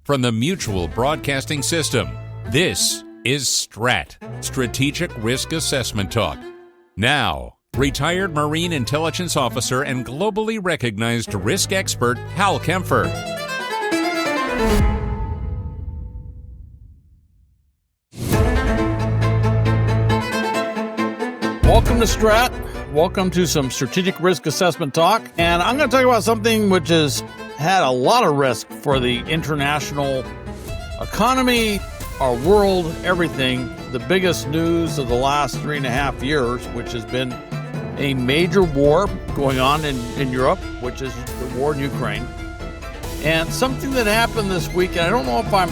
from the Mutual Broadcasting System. This is STRAT, Strategic Risk Assessment Talk. Now, retired Marine Intelligence Officer and globally recognized risk expert Hal Kempfer. Welcome to STRAT. Welcome to some Strategic Risk Assessment Talk. And I'm going to talk about something which has had a lot of risk for the international economy, our world, everything. The biggest news of the last 3.5 years, which has been a major war going on in Europe, which is the war in Ukraine. And something that happened this week, and I don't know if I'm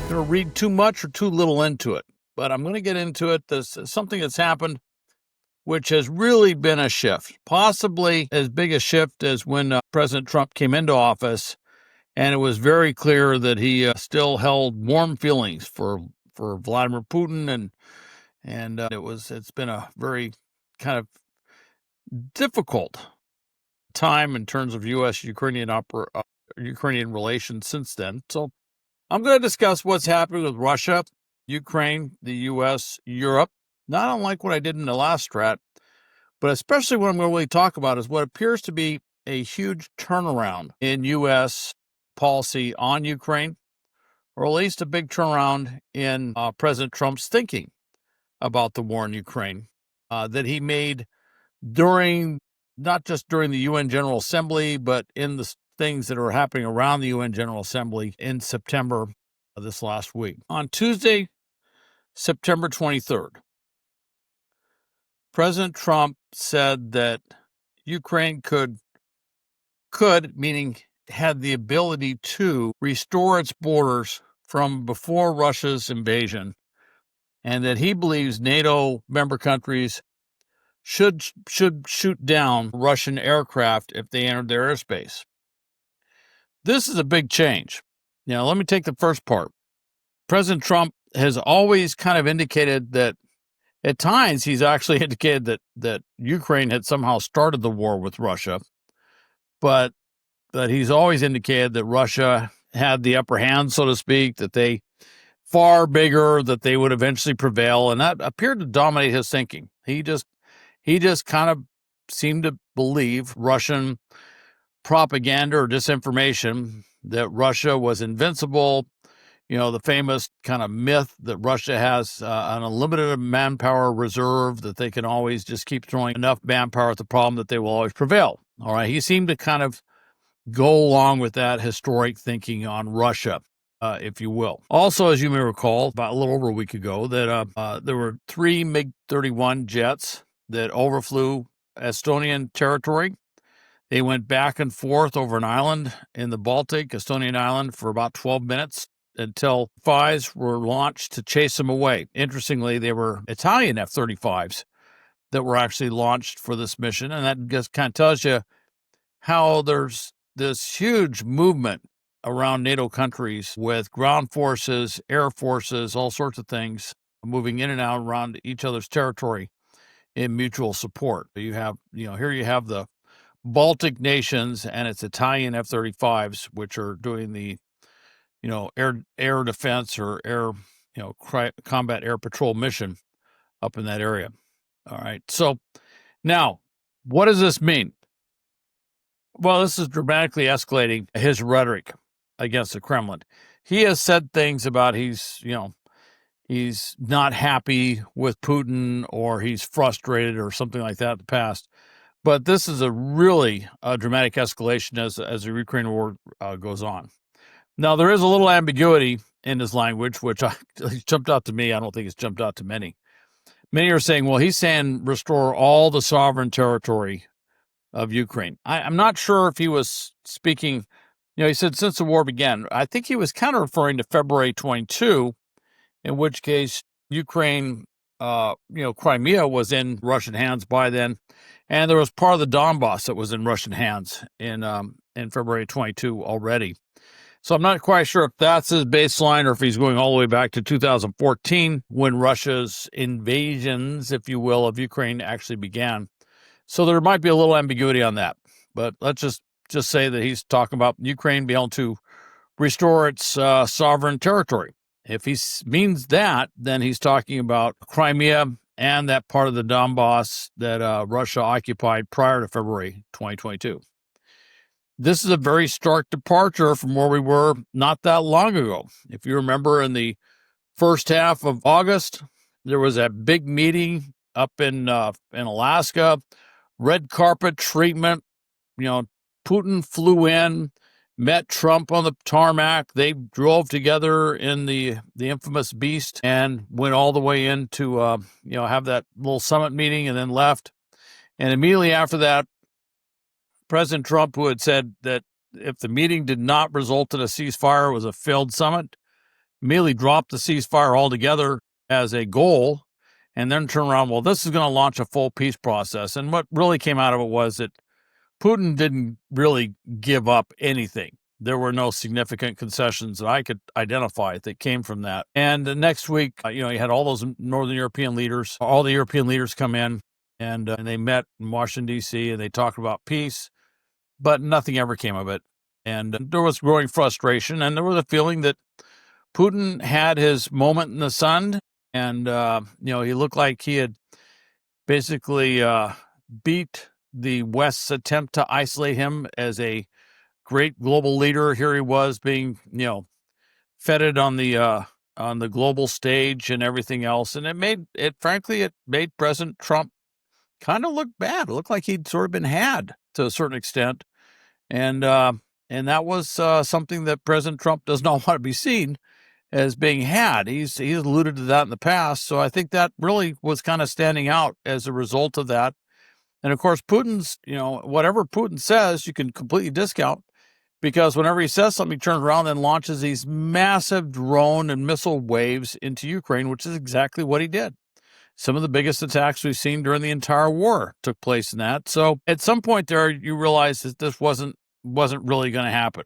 going to read too much or too little into it, but I'm going to get into it. This is something that's happened which has really been a shift, possibly as big a shift as when President Trump came into office, and it was very clear that he still held warm feelings for Vladimir Putin, and it's been a very kind of difficult time in terms of U.S.-Ukrainian Ukrainian relations since then. So I'm going to discuss what's happening with Russia, Ukraine, the U.S., Europe. Not unlike what I did in the last strat, but especially what I'm going to really talk about is what appears to be a huge turnaround in U.S. policy on Ukraine, or at least a big turnaround in President Trump's thinking about the war in Ukraine that he made not just during the UN General Assembly, but in the things that are happening around the UN General Assembly in September of this last week. On Tuesday, September 23rd, President Trump said that Ukraine could, meaning had the ability to restore its borders from before Russia's invasion, and that he believes NATO member countries should shoot down Russian aircraft if they entered their airspace. This is a big change. Now, let me take the first part. President Trump has always kind of indicated that at times, he's actually indicated that Ukraine had somehow started the war with Russia, but he's always indicated that Russia had the upper hand, so to speak, that they far bigger, that they would eventually prevail, and that appeared to dominate his thinking. He just kind of seemed to believe Russian propaganda or disinformation that Russia was invincible. You know, the famous kind of myth that Russia has an unlimited manpower reserve, that they can always just keep throwing enough manpower at the problem that they will always prevail. All right. He seemed to kind of go along with that historic thinking on Russia, if you will. Also, as you may recall, about a little over a week ago, that there were 3 MiG-31 jets that overflew Estonian territory. They went back and forth over an island in the Baltic, Estonian island, for about 12 minutes. Until F-35s were launched to chase them away. Interestingly, they were Italian F-35s that were actually launched for this mission, and that just kind of tells you how there's this huge movement around NATO countries with ground forces, air forces, all sorts of things moving in and out around each other's territory in mutual support. Here you have the Baltic nations and its Italian F-35s, which are doing the air defense or air, combat air patrol mission up in that area. All right. So now, what does this mean? Well, this is dramatically escalating his rhetoric against the Kremlin. He has said things about he's not happy with Putin, or he's frustrated or something like that in the past. But this is a really dramatic escalation as the Ukraine war goes on. Now, there is a little ambiguity in his language, which jumped out to me. I don't think it's jumped out to many. Many are saying, well, he's saying restore all the sovereign territory of Ukraine. I'm not sure if he was speaking, he said since the war began. I think he was kind of referring to February 22, in which case Ukraine, Crimea was in Russian hands by then. And there was part of the Donbass that was in Russian hands in February 22 already. So I'm not quite sure if that's his baseline or if he's going all the way back to 2014 when Russia's invasions, if you will, of Ukraine actually began. So there might be a little ambiguity on that. But let's just say that he's talking about Ukraine being able to restore its sovereign territory. If he means that, then he's talking about Crimea and that part of the Donbass that Russia occupied prior to February 2022. This is a very stark departure from where we were not that long ago. If you remember, in the first half of August, there was a big meeting up in Alaska, red carpet treatment. Putin flew in, met Trump on the tarmac. They drove together in the infamous Beast and went all the way in to have that little summit meeting and then left. And immediately after that, President Trump, who had said that if the meeting did not result in a ceasefire, it was a failed summit, immediately dropped the ceasefire altogether as a goal, and then turned around, well, this is going to launch a full peace process. And what really came out of it was that Putin didn't really give up anything. There were no significant concessions that I could identify that came from that. And the next week, you had all those Northern European leaders, all the European leaders come in, and they met in Washington, D.C., and they talked about peace, but nothing ever came of it. And there was growing frustration, and there was a feeling that Putin had his moment in the sun, and he looked like he had basically beat the West's attempt to isolate him as a great global leader. Here he was being, feted on the global stage and everything else, and it made President Trump kind of look bad. It looked like he'd sort of been had to a certain extent, and that was something that President Trump does not want to be seen as being had. He's alluded to that in the past, so I think that really was kind of standing out as a result of that. And of course, Putin's, whatever Putin says, you can completely discount, because whenever he says something, he turns around and launches these massive drone and missile waves into Ukraine, which is exactly what he did. Some of the biggest attacks we've seen during the entire war took place in that. So at some point there, you realize that this wasn't really going to happen.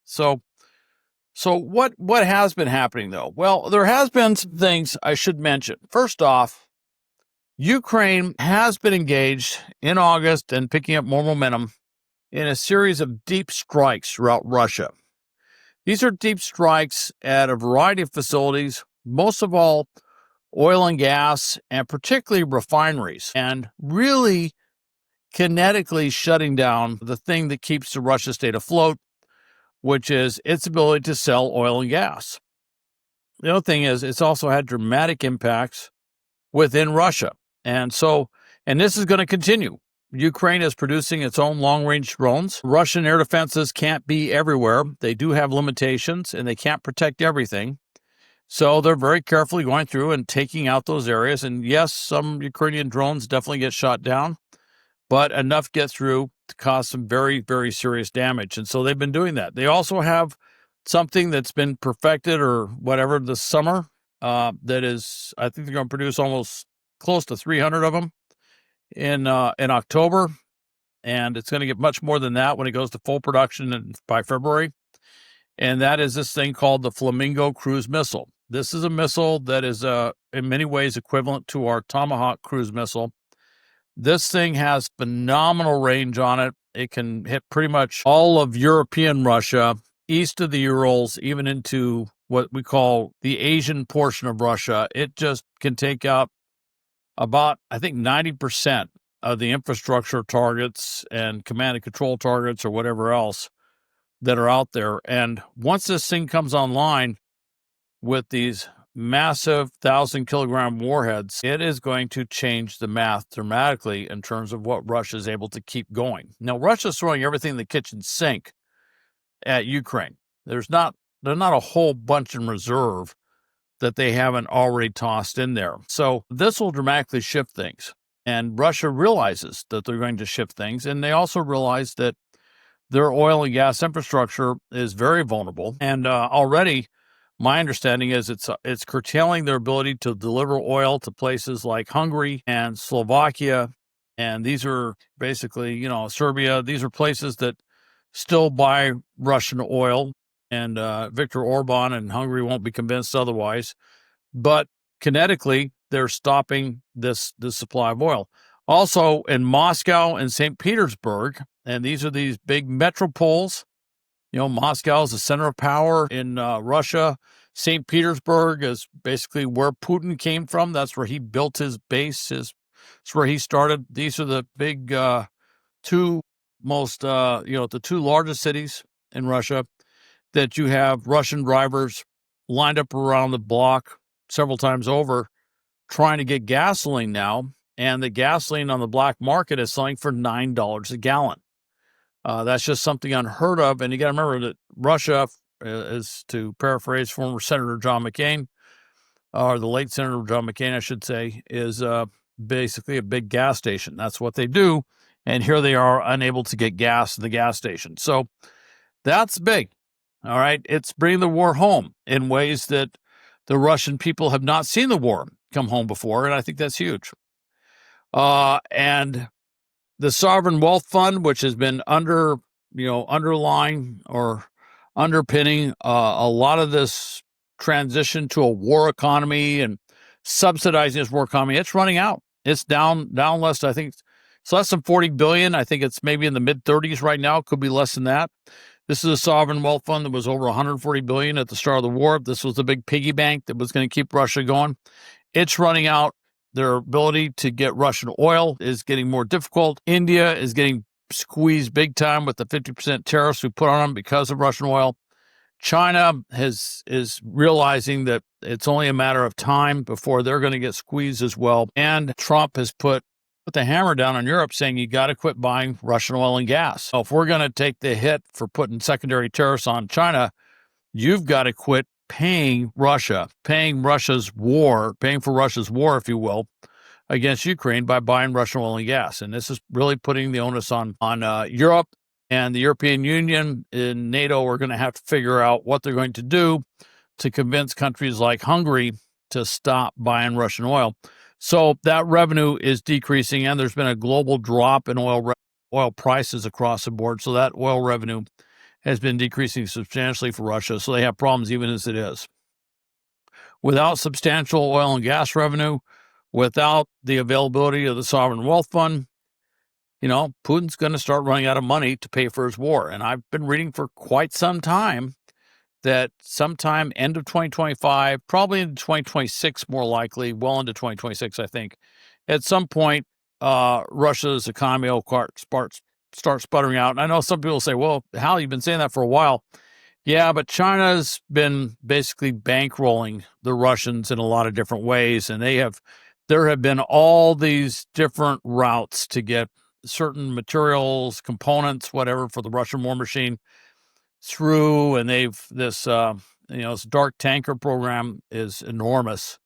So what has been happening, though? Well, there has been some things I should mention. First off, Ukraine has been engaged in August and picking up more momentum in a series of deep strikes throughout Russia. These are deep strikes at a variety of facilities, most of all oil and gas, and particularly refineries, and really kinetically shutting down the thing that keeps the Russia state afloat, which is its ability to sell oil and gas. The other thing is it's also had dramatic impacts within Russia. And this is going to continue. Ukraine is producing its own long-range drones. Russian air defenses can't be everywhere. They do have limitations, and they can't protect everything. So they're very carefully going through and taking out those areas. And yes, some Ukrainian drones definitely get shot down, but enough get through to cause some very, very serious damage. And so they've been doing that. They also have something that's been perfected or whatever this summer that is, I think they're going to produce almost close to 300 of them in October, and it's going to get much more than that when it goes to full production by February. And that is this thing called the Flamingo cruise missile. This is a missile that is in many ways equivalent to our Tomahawk cruise missile. This thing has phenomenal range on it. It can hit pretty much all of European Russia, east of the Urals, even into what we call the Asian portion of Russia. It just can take out about, I think, 90% of the infrastructure targets and command and control targets or whatever else that are out there. And once this thing comes online with these massive 1,000-kilogram warheads, it is going to change the math dramatically in terms of what Russia is able to keep going. Now, Russia's throwing everything in the kitchen sink at Ukraine. There's not a whole bunch in reserve that they haven't already tossed in there. So this will dramatically shift things. And Russia realizes that they're going to shift things. And they also realize that their oil and gas infrastructure is very vulnerable. And already, my understanding is it's curtailing their ability to deliver oil to places like Hungary and Slovakia. And these are basically, Serbia. These are places that still buy Russian oil. And Viktor Orban and Hungary won't be convinced otherwise. But kinetically, they're stopping this supply of oil. Also in Moscow and St. Petersburg, and these are these big metropoles Moscow is the center of power in Russia. St. Petersburg is basically where Putin came from. That's where he built his base. It's where he started. These are the big two most, the two largest cities in Russia that you have Russian drivers lined up around the block several times over trying to get gasoline now. And the gasoline on the black market is selling for $9 a gallon. That's just something unheard of. And you got to remember that Russia is, to paraphrase former Senator John McCain, or the late Senator John McCain, I should say, is basically a big gas station. That's what they do. And here they are unable to get gas at the gas station. So that's big. All right. It's bringing the war home in ways that the Russian people have not seen the war come home before. And I think that's huge. And the sovereign wealth fund, which has been underlying or underpinning a lot of this transition to a war economy and subsidizing this war economy, it's running out. It's down less. I think it's less than 40 billion. I think it's maybe in the mid 30s right now. It could be less than that. This is a sovereign wealth fund that was over 140 billion at the start of the war. This was the big piggy bank that was going to keep Russia going. It's running out. Their ability to get Russian oil is getting more difficult. India is getting squeezed big time with the 50% tariffs we put on them because of Russian oil. China is realizing that it's only a matter of time before they're going to get squeezed as well. And Trump has put the hammer down on Europe, saying you got to quit buying Russian oil and gas. So if we're going to take the hit for putting secondary tariffs on China, you've got to quit paying Russia's war, if you will, against Ukraine by buying Russian oil and gas. And this is really putting the onus on Europe, and the European Union and NATO are going to have to figure out what they're going to do to convince countries like Hungary to stop buying Russian oil. So that revenue is decreasing, and there's been a global drop in oil prices across the board. So that oil revenue has been decreasing substantially for Russia. So they have problems even as it is. Without substantial oil and gas revenue, without the availability of the sovereign wealth fund, Putin's going to start running out of money to pay for his war. And I've been reading for quite some time that sometime end of 2025, probably into 2026, more likely, well into 2026, I think, at some point, Russia's economy will start sputtering out. And I know some people say, well, Hal, you've been saying that for a while. Yeah, but China's been basically bankrolling the Russians in a lot of different ways. And there have been all these different routes to get certain materials, components, whatever, for the Russian war machine through. And this dark tanker program is enormous.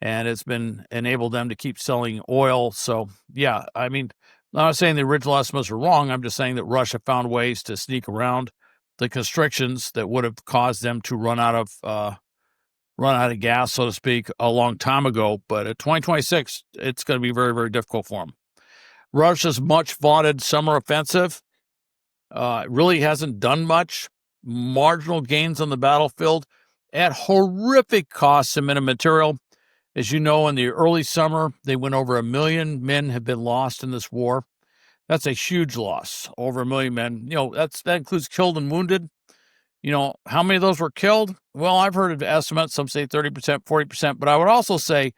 And it's been enabled them to keep selling oil. So, yeah, I mean, I'm not saying the original estimates are wrong. I'm just saying that Russia found ways to sneak around the constrictions that would have caused them to run out of gas, so to speak, a long time ago. But at 2026, it's going to be very, very difficult for them. Russia's much vaunted summer offensive really hasn't done much. Marginal gains on the battlefield at horrific costs in material. As you know, in the early summer, they went over 1 million men have been lost in this war. That's a huge loss, over 1 million men. That includes killed and wounded. How many of those were killed? Well, I've heard of estimates. Some say 30%, 40%. But I would also say,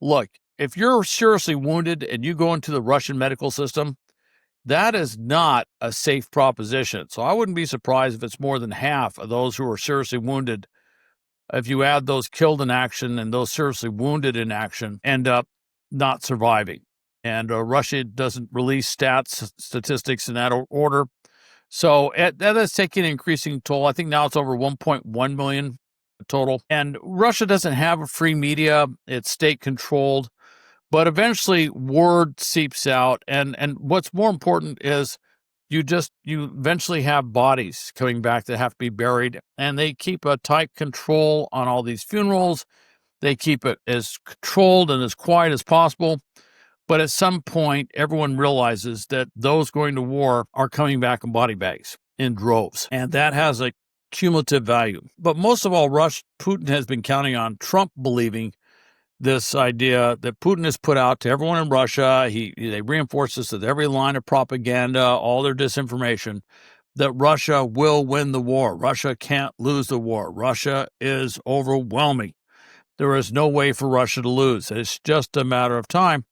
look, if you're seriously wounded and you go into the Russian medical system, that is not a safe proposition. So I wouldn't be surprised if it's more than half of those who are seriously wounded. If you add those killed in action and those seriously wounded in action, end up not surviving. And Russia doesn't release statistics in that order. So that is taking an increasing toll. I think now it's over 1.1 million total. And Russia doesn't have a free media. It's state-controlled. But eventually word seeps out. And what's more important is you eventually have bodies coming back that have to be buried. And they keep a tight control on all these funerals. They keep it as controlled and as quiet as possible. But at some point, everyone realizes that those going to war are coming back in body bags in droves. And that has a cumulative value. But most of all, Putin has been counting on Trump believing this idea that Putin has put out to everyone in Russia. They reinforce this with every line of propaganda, all their disinformation. that Russia will win the war. Russia can't lose the war. Russia is overwhelming. There is no way for Russia to lose. It's just a matter of time.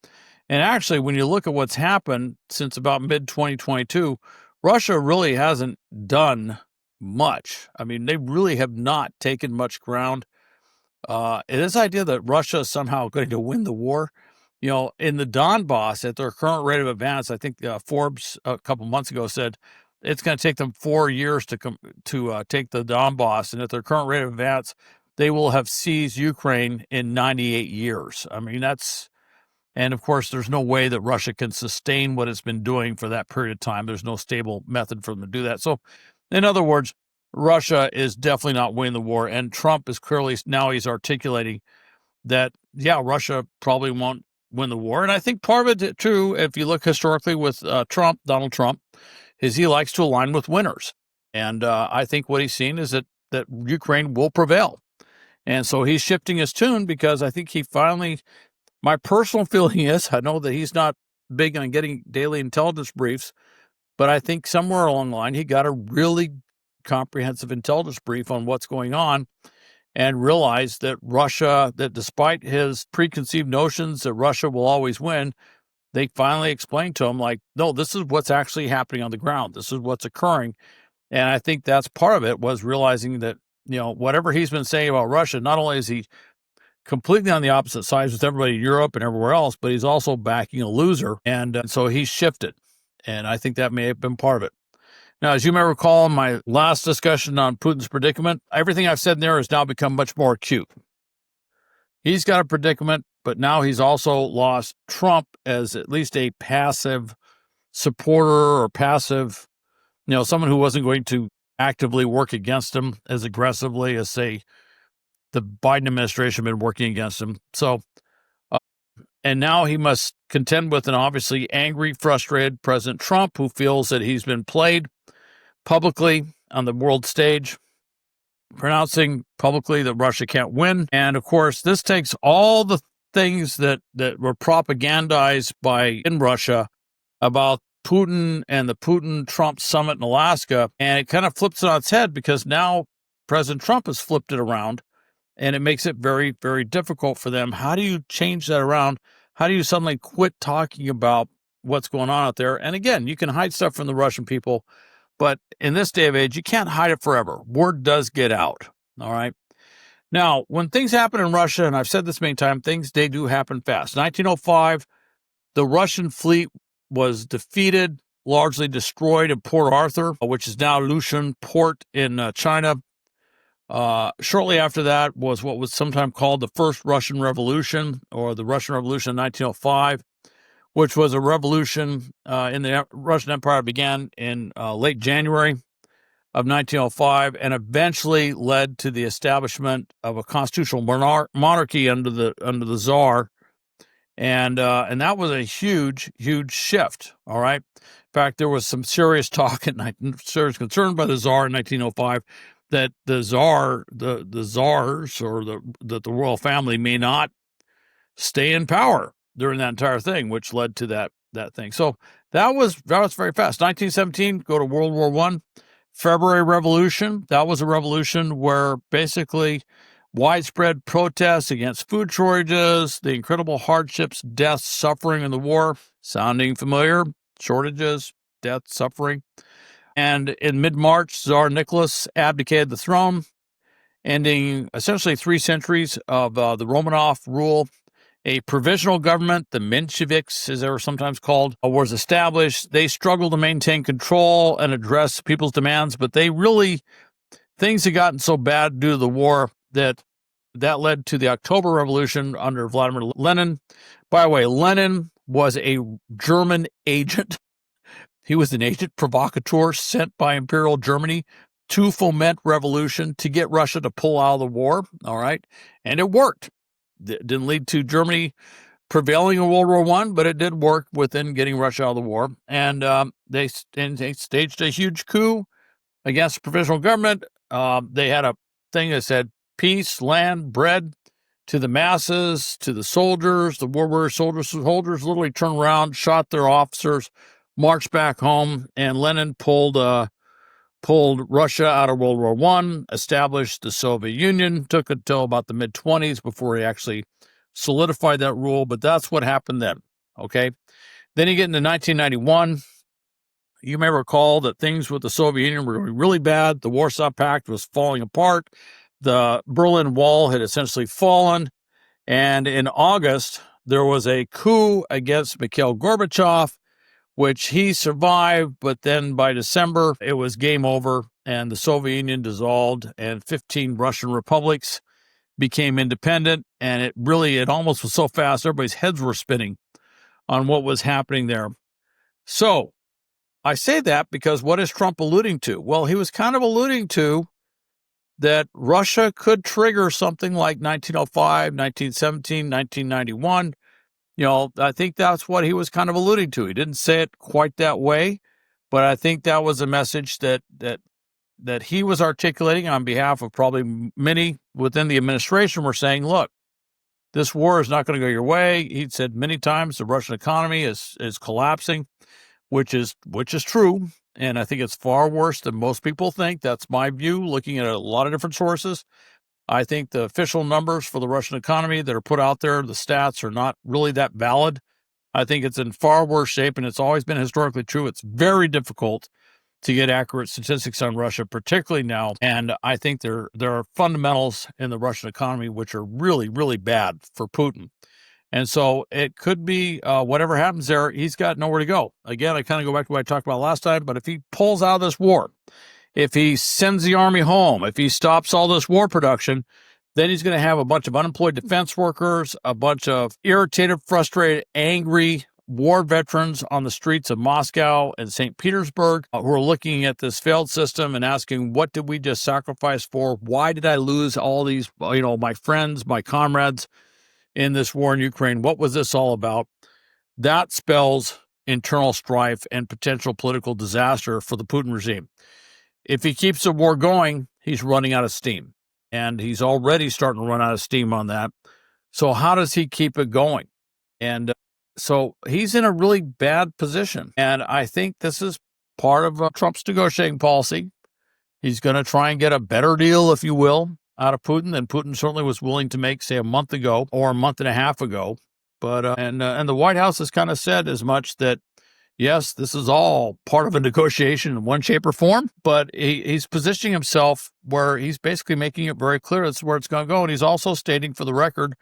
And actually, when you look at what's happened since about mid-2022, Russia really hasn't done much. I mean, they really have not taken much ground. This idea that Russia is somehow going to win the war, in the Donbass at their current rate of advance, I think Forbes a couple months ago said it's going to take them 4 years to take the Donbass, and at their current rate of advance, they will have seized Ukraine in 98 years. I mean, and of course, there's no way that Russia can sustain what it's been doing for that period of time. There's no stable method for them to do that. So, in other words, Russia is definitely not winning the war, and Trump is clearly now he's articulating that, yeah, Russia probably won't win the war. And I think part of it, too, if you look historically with Donald Trump, is he likes to align with winners. And I think what he's seen is that Ukraine will prevail. And so he's shifting his tune because I think he finally, my personal feeling is, I know that he's not big on getting daily intelligence briefs, but I think somewhere along the line, he got a really comprehensive intelligence brief on what's going on and realized that that despite his preconceived notions that Russia will always win, they finally explained to him, like, no, this is what's actually happening on the ground. This is what's occurring. And I think that's part of it, was realizing that, whatever he's been saying about Russia, not only is he completely on the opposite sides with everybody in Europe and everywhere else, but he's also backing a loser. And so he's shifted. And I think that may have been part of it. Now, as you may recall in my last discussion on Putin's predicament, everything I've said there has now become much more acute. He's got a predicament, but now he's also lost Trump as at least a passive supporter or passive, someone who wasn't going to actively work against him as aggressively as, say, the Biden administration had been working against him. So, and now he must contend with an obviously angry, frustrated President Trump, who feels that he's been played publicly on the world stage, pronouncing publicly that Russia can't win. And of course, this takes all the things that were propagandized in Russia about Putin and the Putin-Trump summit in Alaska, and it kind of flips it on its head, because now President Trump has flipped it around, and it makes it very, very difficult for them. How do you change that around? How do you suddenly quit talking about what's going on out there? And again, you can hide stuff from the Russian people, but in this day of age, you can't hide it forever. Word does get out, all right? Now, when things happen in Russia, and I've said this many times, they do happen fast. 1905, the Russian fleet was defeated, largely destroyed in Port Arthur, which is now Lushan Port in China. Shortly after that was what was sometimes called the First Russian Revolution, or the Russian Revolution of 1905, which was a revolution in the Russian Empire, began in late January of 1905, and eventually led to the establishment of a constitutional monarchy under the Tsar. And that was a huge, huge shift. All right. In fact, there was some serious talk and serious concern by the Tsar in 1905 that the Tsars, or that the royal family may not stay in power during that entire thing, which led to that thing. So that was very fast. 1917, go to World War I. February Revolution. That was a revolution where basically widespread protests against food shortages, the incredible hardships, deaths, suffering in the war. Sounding familiar? Shortages, death, suffering. And in mid-March, Tsar Nicholas abdicated the throne, ending essentially 3 centuries of the Romanov rule. A provisional government, the Mensheviks, as they were sometimes called, was established. They struggled to maintain control and address people's demands, but things had gotten so bad due to the war that led to the October Revolution under Vladimir Lenin. By the way, Lenin was a German agent. He was an agent provocateur sent by Imperial Germany to foment revolution, to get Russia to pull out of the war. All right. And it worked. It didn't lead to Germany prevailing in World War I, but it did work within getting Russia out of the war. And they staged a huge coup against the provisional government. They had a thing that said peace, land, bread to the masses, to the soldiers. The war weary soldiers literally turned around, shot their officers, marched back home, and Lenin pulled pulled Russia out of World War I, established the Soviet Union, took it until about the mid-20s before he actually solidified that rule, but that's what happened then, okay? Then you get into 1991. You may recall that things with the Soviet Union were going really bad. The Warsaw Pact was falling apart. The Berlin Wall had essentially fallen. And in August, there was a coup against Mikhail Gorbachev, which he survived. But then by December, it was game over, and the Soviet Union dissolved, and 15 Russian republics became independent. And it almost was so fast, everybody's heads were spinning on what was happening there. So I say that because what is Trump alluding to? Well, he was kind of alluding to that Russia could trigger something like 1905, 1917, 1991. I think that's what he was kind of alluding to. He didn't say it quite that way, but I think that was a message that he was articulating on behalf of probably many within the administration were saying, look, this war is not going to go your way. He said many times the Russian economy is collapsing, which is true. And I think it's far worse than most people think. That's my view, looking at a lot of different sources. I think the official numbers for the Russian economy that are put out there, the stats are not really that valid. I think it's in far worse shape, and it's always been historically true. It's very difficult to get accurate statistics on Russia, particularly now. And I think there are fundamentals in the Russian economy which are really, really bad for Putin. And so it could be whatever happens there, he's got nowhere to go. Again, I kind of go back to what I talked about last time, but if he pulls out of this war, if he sends the army home, if he stops all this war production, then he's going to have a bunch of unemployed defense workers, a bunch of irritated, frustrated, angry war veterans on the streets of Moscow and St. Petersburg who are looking at this failed system and asking, what did we just sacrifice for? Why did I lose all these, my friends, my comrades in this war in Ukraine? What was this all about? That spells internal strife and potential political disaster for the Putin regime. If he keeps the war going, he's running out of steam, and he's already starting to run out of steam on that. So how does he keep it going? And so he's in a really bad position. And I think this is part of Trump's negotiating policy. He's going to try and get a better deal, if you will, out of Putin than Putin certainly was willing to make, say, a month ago or a month and a half ago. But and the White House has kind of said as much that, yes, this is all part of a negotiation in one shape or form, but he's positioning himself where he's basically making it very clear that's where it's going to go. And he's also stating for the record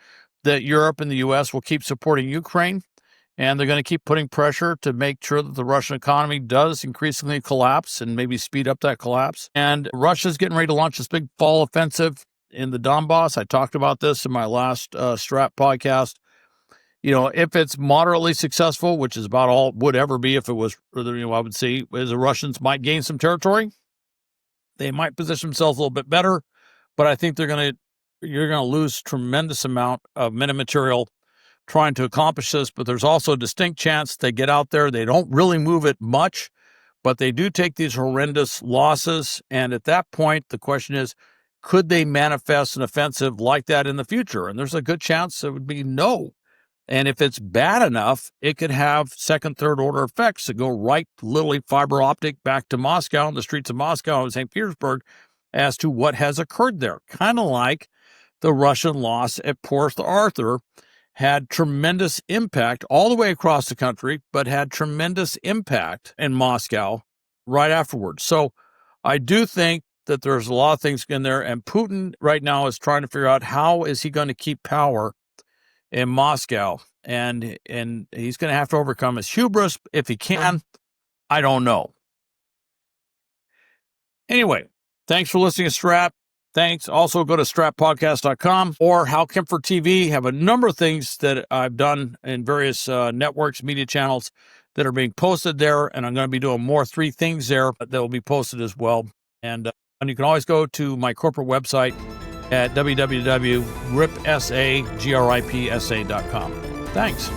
that Europe and the U.S. will keep supporting Ukraine, and they're going to keep putting pressure to make sure that the Russian economy does increasingly collapse and maybe speed up that collapse. And Russia's getting ready to launch this big fall offensive in the Donbass. I talked about this in my last STRAT podcast. If it's moderately successful, which is about all it would ever be if it was, I would say, is the Russians might gain some territory. They might position themselves a little bit better, but I think you're going to lose tremendous amount of men and material trying to accomplish this. But there's also a distinct chance they get out there. They don't really move it much, but they do take these horrendous losses. And at that point, the question is, could they manifest an offensive like that in the future? And there's a good chance it would be no. And if it's bad enough, it could have second, third order effects that go right, literally fiber optic back to Moscow and the streets of Moscow and St. Petersburg as to what has occurred there. Kind of like the Russian loss at Port Arthur had tremendous impact all the way across the country, but had tremendous impact in Moscow right afterwards. So I do think that there's a lot of things in there, and Putin right now is trying to figure out how is he going to keep power in Moscow, and he's going to have to overcome his hubris if he can. I don't know. Anyway, thanks for listening to Strat. Thanks. Also, go to stratpodcast.com or How Kempfer TV. Have a number of things that I've done in various networks, media channels that are being posted there, and I'm going to be doing more 3 things there that will be posted as well. And you can always go to my corporate website at www.gripsa.com. Thanks.